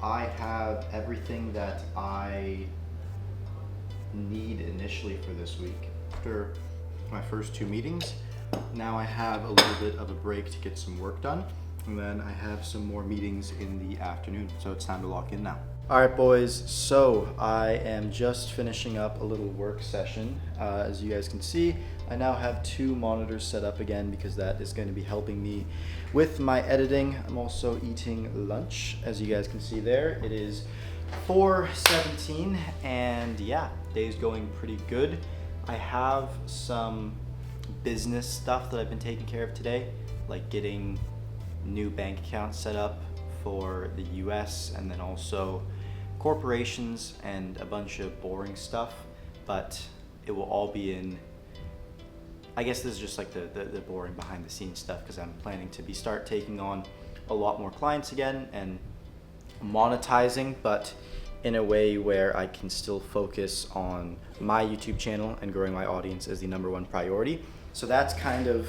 I have everything that I need initially for this week. After my first two meetings, now I have a little bit of a break to get some work done, and then I have some more meetings in the afternoon, so it's time to lock in now. All right, boys, so I am just finishing up a little work session. As you guys can see, I now have two monitors set up again because that is going to be helping me with my editing. I'm also eating lunch, as you guys can see there. It is 4:17, and yeah, day's going pretty good. I have some business stuff that I've been taking care of today, like getting new bank accounts set up for the US and then also corporations and a bunch of boring stuff, but it will all be in, I guess this is just like the boring behind the scenes stuff, because I'm planning to start taking on a lot more clients again and monetizing, but in a way where I can still focus on my YouTube channel and growing my audience as the #1 priority. So that's kind of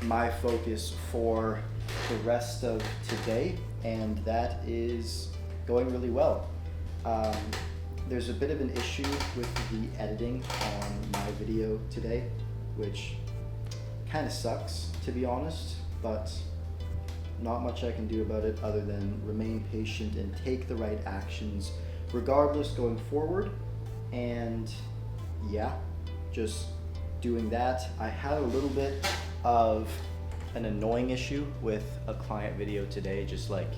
my focus for the rest of today, and that is going really well. There's a bit of an issue with the editing on my video today, which kind of sucks, to be honest, but not much I can do about it other than remain patient and take the right actions regardless going forward. And yeah, just doing that. I had a little bit of an annoying issue with a client video today, just like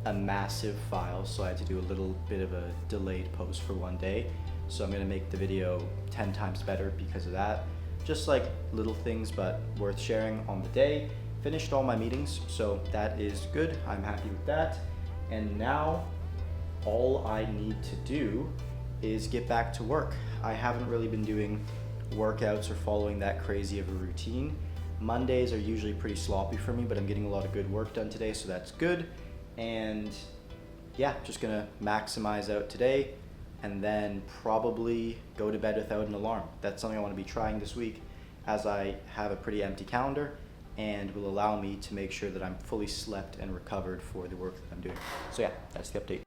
a massive file, so I had to do a little bit of a delayed post for one day. So I'm gonna make the video 10 times better because of that. Just like little things, but worth sharing on the day. Finished all my meetings, so that is good. I'm happy with that. And now all I need to do is get back to work. I haven't really been doing workouts or following that crazy of a routine. Mondays are usually pretty sloppy for me, but I'm getting a lot of good work done today, so that's good. And yeah, just gonna maximize out today and then probably go to bed without an alarm. That's something I want to be trying this week, as I have a pretty empty calendar and will allow me to make sure that I'm fully slept and recovered for the work that I'm doing. So yeah, that's the update.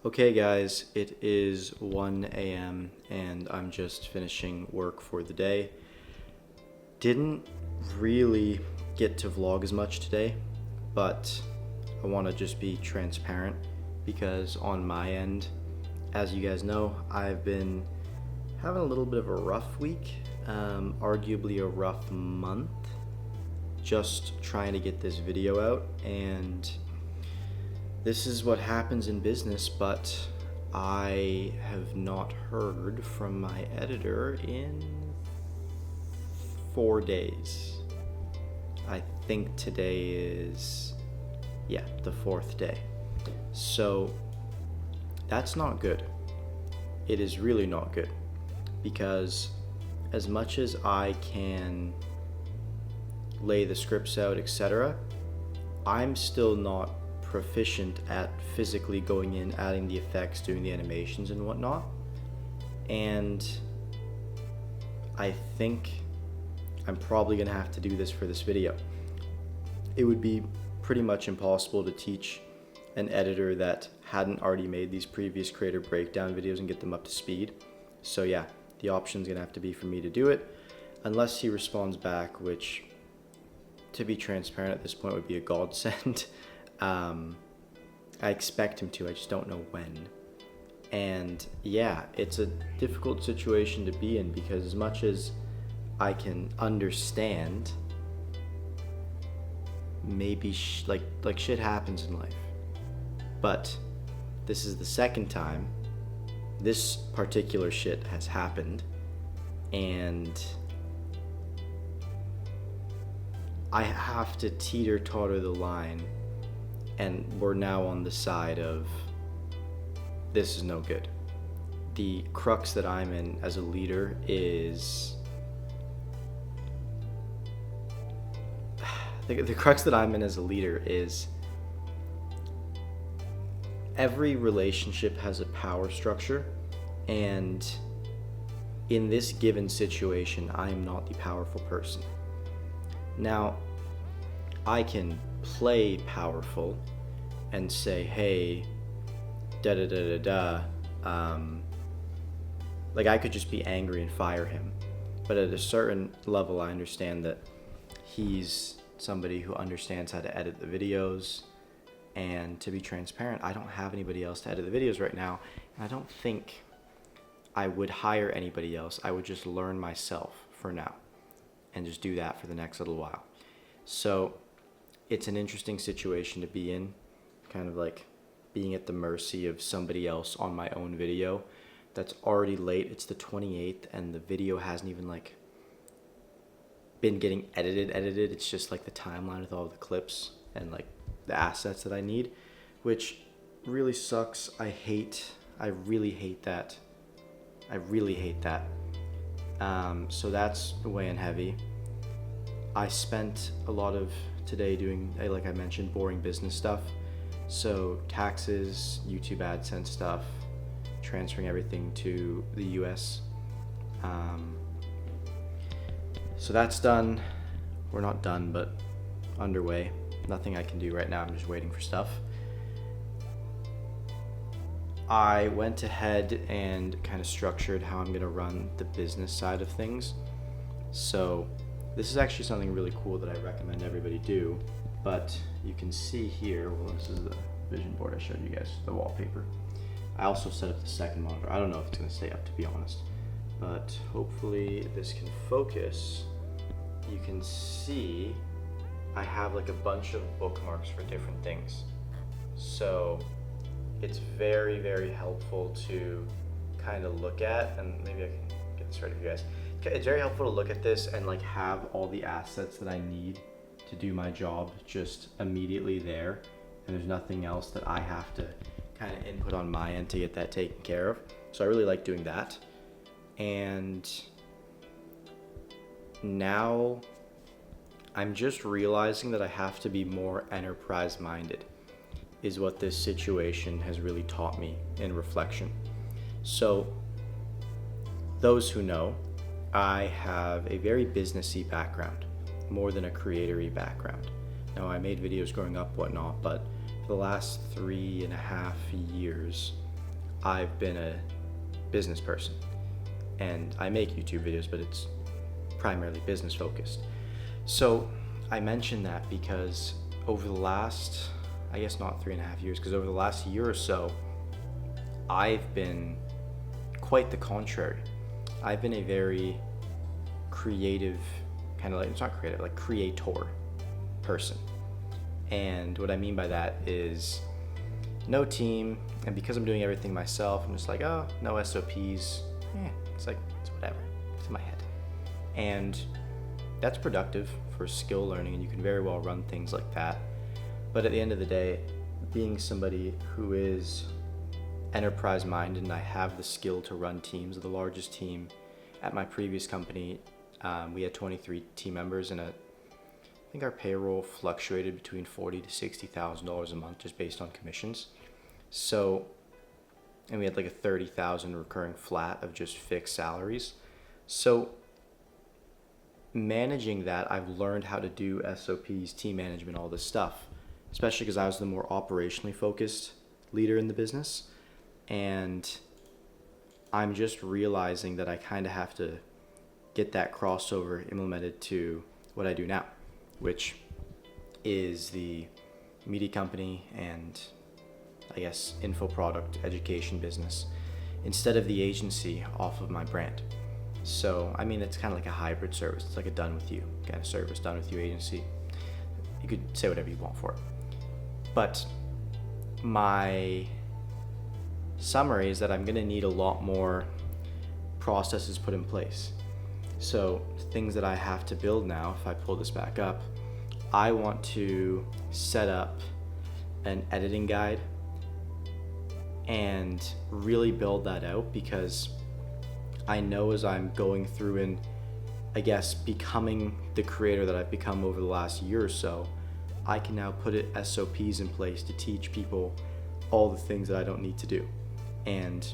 Okay guys, it is 1 a.m. and I'm just finishing work for the day. Didn't really get to vlog as much today, but I want to just be transparent because on my end, as you guys know, I've been having a little bit of a rough week, arguably a rough month, just trying to get this video out, and this is what happens in business, but I have not heard from my editor in 4 days. I think today is, yeah, the 4th day. So that's not good. It is really not good, because as much as I can lay the scripts out, etc., I'm still not proficient at physically going in, adding the effects, doing the animations and whatnot. And I think I'm probably gonna have to do this for this video. It would be pretty much impossible to teach an editor that hadn't already made these previous creator breakdown videos and get them up to speed. So yeah, the option's gonna have to be for me to do it, unless he responds back, which, to be transparent at this point, would be a godsend. I expect him to, I just don't know when. And yeah, it's a difficult situation to be in, because as much as I can understand, maybe like shit happens in life. But this is the second time this particular shit has happened, and I have to teeter-totter the line, and we're now on the side of this is no good. The crux that I'm in as a leader is the crux that I'm in as a leader is every relationship has a power structure, and in this given situation, I am not the powerful person. Now, I can play powerful and say, hey, da da da da da, like I could just be angry and fire him. But at a certain level, I understand that he's somebody who understands how to edit the videos. And to be transparent, I don't have anybody else to edit the videos right now. And I don't think I would hire anybody else. I would just learn myself for now and just do that for the next little while. So it's an interesting situation to be in, kind of like being at the mercy of somebody else on my own video that's already late. It's the 28th and the video hasn't even like been getting edited. It's just like the timeline with all the clips and like the assets that I need, which really sucks. I really hate that. So that's weighing heavy. I spent a lot of today doing, like I mentioned, boring business stuff. So taxes, YouTube AdSense stuff, transferring everything to the US. So that's done. We're not done, but underway. Nothing I can do right now. I'm just waiting for stuff. I went ahead and kind of structured how I'm going to run the business side of things. So this is actually something really cool that I recommend everybody do. But you can see here, well, this is the vision board I showed you guys, the wallpaper. I also set up the second monitor. I don't know if it's going to stay up, to be honest. But hopefully this can focus. You can see I have like a bunch of bookmarks for different things. So it's very, very helpful to kind of look at, and maybe I can get this ready for you guys. It's very helpful to look at this and like have all the assets that I need to do my job just immediately there. And there's nothing else that I have to kind of input on my end to get that taken care of. So I really like doing that. And now I'm just realizing that I have to be more enterprise minded is what this situation has really taught me in reflection. So those who know, I have a very businessy background, more than a creatory background. Now I made videos growing up, whatnot, but for the last 3.5 years, I've been a business person. And I make YouTube videos, but it's primarily business focused. So I mention that because over the last, I guess not 3.5 years, because over the last year or so, I've been quite the contrary. I've been a very creative, kind of like, it's not creative, like creator person. And what I mean by that is no team, and because I'm doing everything myself, I'm just like, oh, no SOPs, it's like, it's whatever, it's in my head. And that's productive for skill learning, and you can very well run things like that. But at the end of the day, being somebody who is enterprise minded, and I have the skill to run teams. The largest team at my previous company, we had 23 team members, and I think our payroll fluctuated between $40,000 to $60,000 a month just based on commissions. So, and we had like a 30,000 recurring flat of just fixed salaries. So managing that, I've learned how to do SOPs, team management, all this stuff, especially because I was the more operationally focused leader in the business. And I'm just realizing that I kind of have to get that crossover implemented to what I do now, which is the media company and I guess info product education business instead of the agency off of my brand. So, I mean, it's kind of like a hybrid service. It's like a done with you kind of service, done with you agency. You could say whatever you want for it. But my summary is that I'm going to need a lot more processes put in place. So things that I have to build now, if I pull this back up, I want to set up an editing guide and really build that out, because I know as I'm going through and I guess becoming the creator that I've become over the last year or so, I can now put SOPs in place to teach people all the things that I don't need to do. And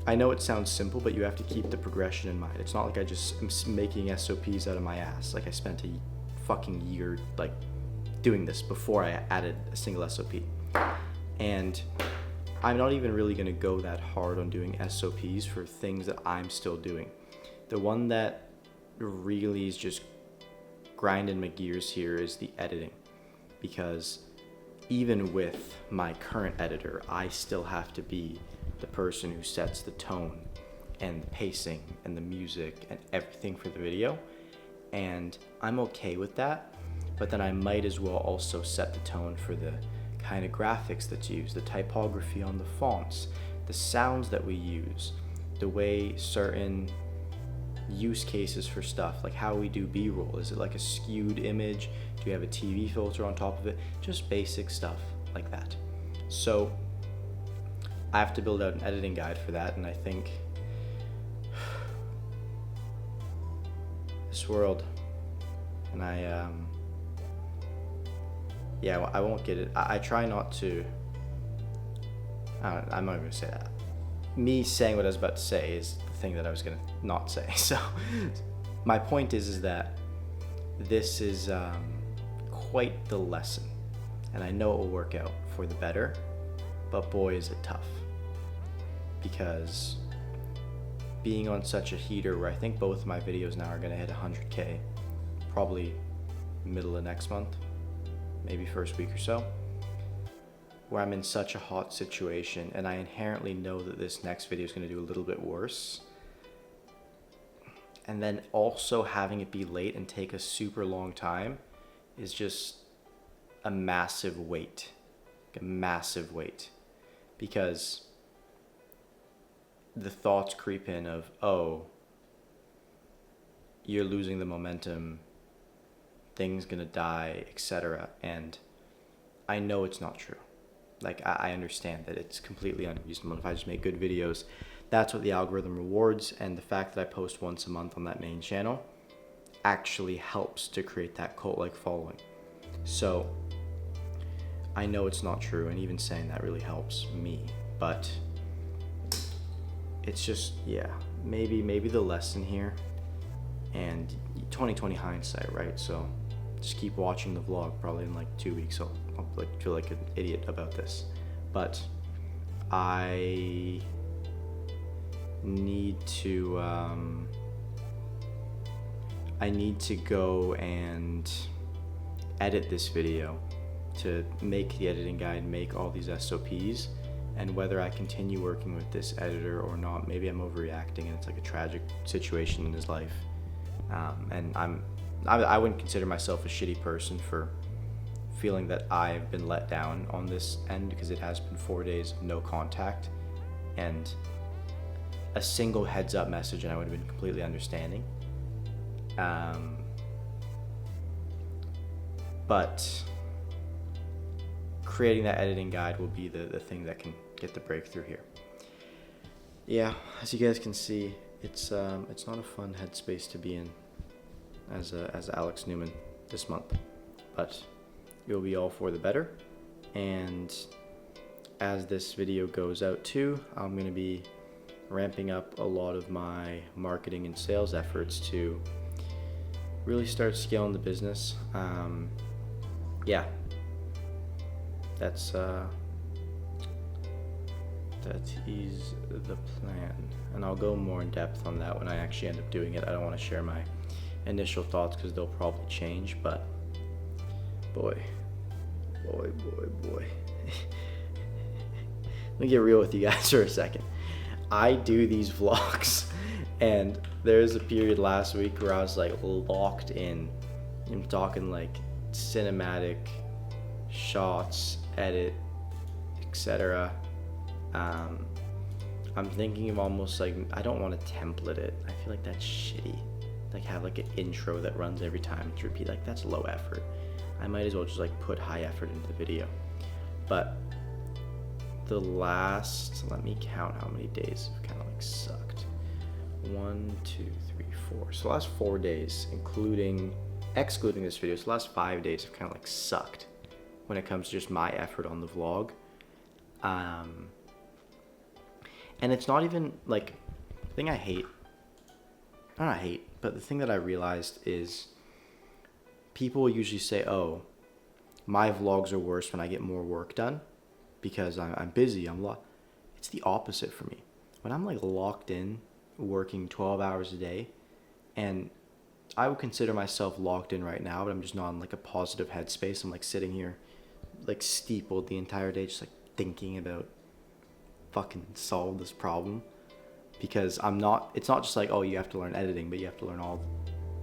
I know it sounds simple, but you have to keep the progression in mind. It's not like I just am making SOPs out of my ass. Like I spent a fucking year like doing this before I added a single SOP. And I'm not even really gonna go that hard on doing SOPs for things that I'm still doing. The one that really is just grinding my gears here is the editing, because even with my current editor, I still have to be the person who sets the tone and the pacing and the music and everything for the video. And I'm okay with that, but then I might as well also set the tone for the kind of graphics that's used, the typography on the fonts, the sounds that we use, the way certain use cases for stuff, like how we do B-roll. Is it like a skewed image? Do you have a TV filter on top of it? Just basic stuff like that. So I have to build out an editing guide for that, and I think this world, and I won't get it. I try not to, I'm not going to say that. Me saying what I was about to say is the thing that I was going to not say. So my point is that this is quite the lesson, and I know it will work out for the better, but boy is it tough, because being on such a heater where I think both of my videos now are going to hit 100K probably middle of next month, maybe first week or so, where I'm in such a hot situation, and I inherently know that this next video is going to do a little bit worse, and then also having it be late and take a super long time is just a massive weight, because the thoughts creep in of, oh, you're losing the momentum, things gonna die, etc. And I know it's not true. Like, I understand that it's completely unreasonable. If I just make good videos, that's what the algorithm rewards, and the fact that I post once a month on that main channel actually helps to create that cult-like following. So I know it's not true, and even saying that really helps me, but it's just, yeah, maybe the lesson here, and 2020 hindsight, right? So just keep watching the vlog. Probably in like 2 weeks I'll like feel like an idiot about this, but I need to go and edit this video to make the editing guide, make all these SOPs, and whether I continue working with this editor or not, maybe I'm overreacting and it's like a tragic situation in his life. And I wouldn't consider myself a shitty person for feeling that I've been let down on this end, because it has been 4 days of no contact, and a single heads up message and I would have been completely understanding. But creating that editing guide will be the thing that can get the breakthrough here. Yeah, as you guys can see, it's not a fun headspace to be in as Alex Newman this month, but it will be all for the better. And as this video goes out too, I'm going to be ramping up a lot of my marketing and sales efforts to really start scaling the business. Yeah, that is the plan, and I'll go more in depth on that when I actually end up doing it. I don't want to share my initial thoughts because they'll probably change, but boy. Let me get real with you guys for a second. I do these vlogs, and there's a period last week where I was like locked in. I'm talking like cinematic shots, edit, etc. I'm thinking of almost like, I don't want to template it. I feel like that's shitty. Like have like an intro that runs every time to repeat. Like that's low effort. I might as well just like put high effort into the video. But the last, let me count how many days have kind of like sucked. 1, 2, 3, 4. So the last 4 days, excluding this video, so the last 5 days have kind of like sucked when it comes to just my effort on the vlog. And it's not even like, the thing I hate, not hate, but the thing that I realized is people usually say, oh, my vlogs are worse when I get more work done because I'm busy, it's the opposite for me. When I'm like locked in, working 12 hours a day, and I would consider myself locked in right now, but I'm just not in like a positive headspace. I'm like sitting here like steepled the entire day, just like thinking about fucking solve this problem, because it's not just like, oh, you have to learn editing, but you have to learn all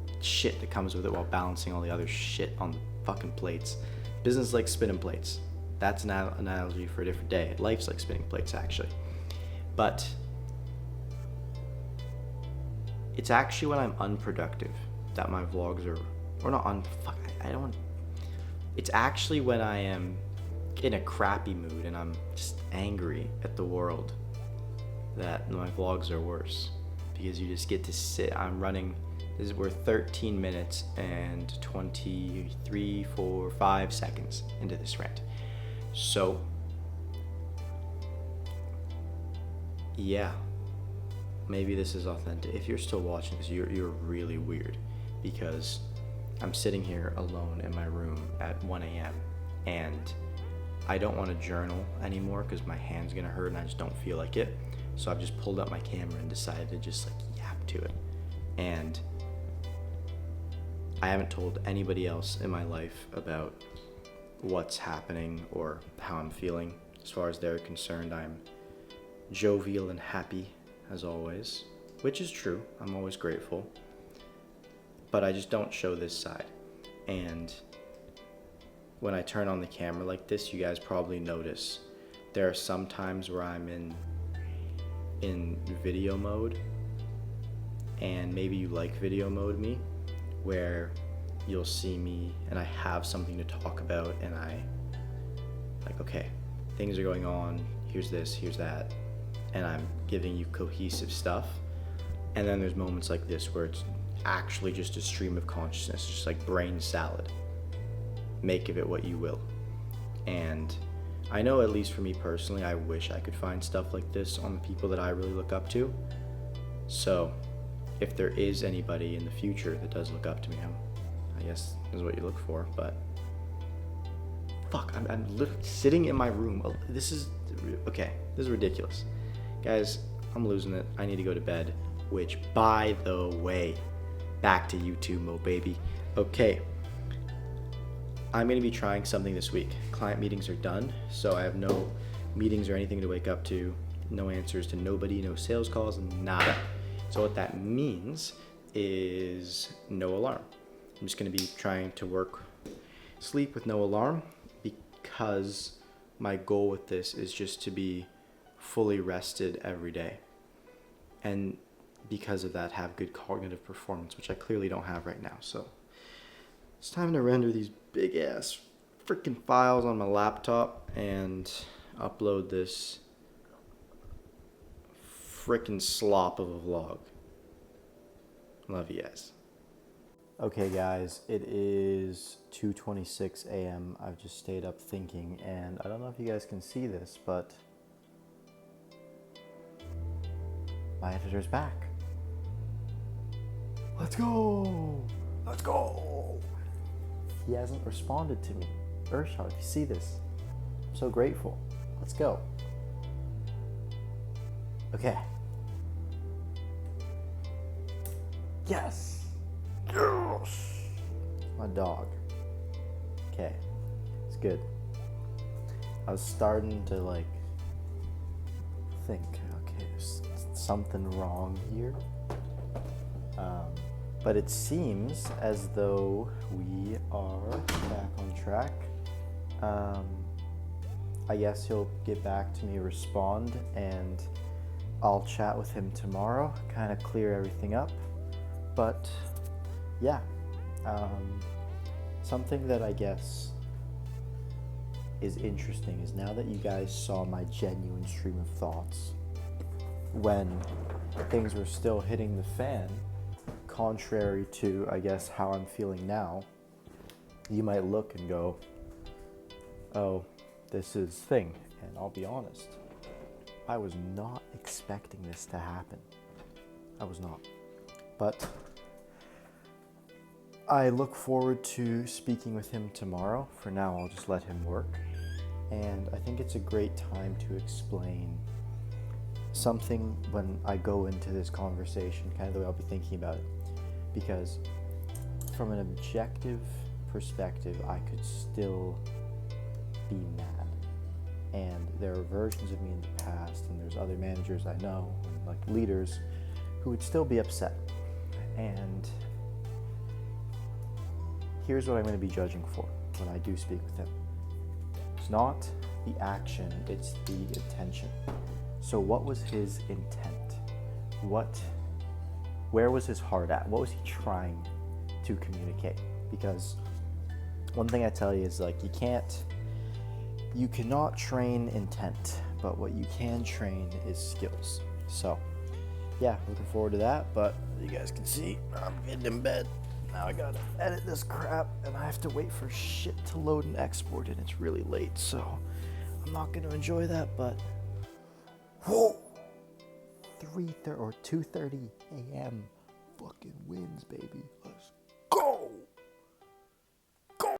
the shit that comes with it while balancing all the other shit on the fucking plates. Business is like spinning plates. That's an analogy for a different day. Life's like spinning plates, actually. But it's actually when I'm unproductive that my vlogs are, or not I don't, it's actually when I am in a crappy mood and I'm just angry at the world that my vlogs are worse, because you just get to sit. We're 13 minutes and 23, 4, 5 seconds into this rant. So, yeah, maybe this is authentic. If you're still watching this, you're really weird, because I'm sitting here alone in my room at 1 a.m. and I don't want to journal anymore because my hand's gonna hurt and I just don't feel like it. So I've just pulled up my camera and decided to just like yap to it. And I haven't told anybody else in my life about what's happening or how I'm feeling. As far as they're concerned, I'm jovial and happy as always, which is true. I'm always grateful. But I just don't show this side. And when I turn on the camera like this, you guys probably notice there are some times where I'm in video mode, and maybe you like video mode me, where you'll see me and I have something to talk about and I like, okay, things are going on, here's this, here's that, and I'm giving you cohesive stuff. And then there's moments like this where it's actually just a stream of consciousness, just like brain salad. Make of it what you will. And I know, at least for me personally, I wish I could find stuff like this on the people that I really look up to. So if there is anybody in the future that does look up to me, I guess is what you look for. But fuck, I'm literally sitting in my room. This is ridiculous. Guys, I'm losing it. I need to go to bed. Which, by the way, back to YouTube mode, baby. Okay. I'm going to be trying something this week. Client meetings are done, so I have no meetings or anything to wake up to, no answers to nobody, no sales calls, nada. So what that means is no alarm. I'm just going to be trying to sleep with no alarm, because my goal with this is just to be fully rested every day. And because of that, have good cognitive performance, which I clearly don't have right now. So it's time to render these big ass freaking files on my laptop and upload this freaking slop of a vlog. Love you guys. Okay guys, it is 2:26 a.m. I've just stayed up thinking, and I don't know if you guys can see this, but my editor's back. Let's go! Let's go! He hasn't responded to me. Urshad, if you see this, I'm so grateful. Let's go. Okay. Yes! Yes! My dog. Okay. It's good. I was starting to think, okay, there's something wrong here. But it seems as though we are back on track. I guess he'll get back to me, respond, and I'll chat with him tomorrow, kind of clear everything up. But yeah, something that I guess is interesting is, now that you guys saw my genuine stream of thoughts when things were still hitting the fan, contrary to, I guess, how I'm feeling now, you might look and go, oh, this is thing. And I'll be honest, I was not expecting this to happen. I was not. But I look forward to speaking with him tomorrow. For now, I'll just let him work. And I think it's a great time to explain something when I go into this conversation, kind of the way I'll be thinking about it. Because from an objective perspective, I could still be mad. And there are versions of me in the past, and there's other managers I know, and like leaders, who would still be upset. And here's what I'm going to be judging for when I do speak with him. It's not the action, it's the intention. So what was his intent? Where was his heart at? What was he trying to communicate? Because one thing I tell you is like you cannot train intent, but what you can train is skills. So yeah, looking forward to that. But you guys can see, I'm getting in bed. Now I gotta edit this crap, and I have to wait for shit to load and export, and it's really late, so I'm not gonna enjoy that, but whoa, 2:30 a.m. fucking wins, baby.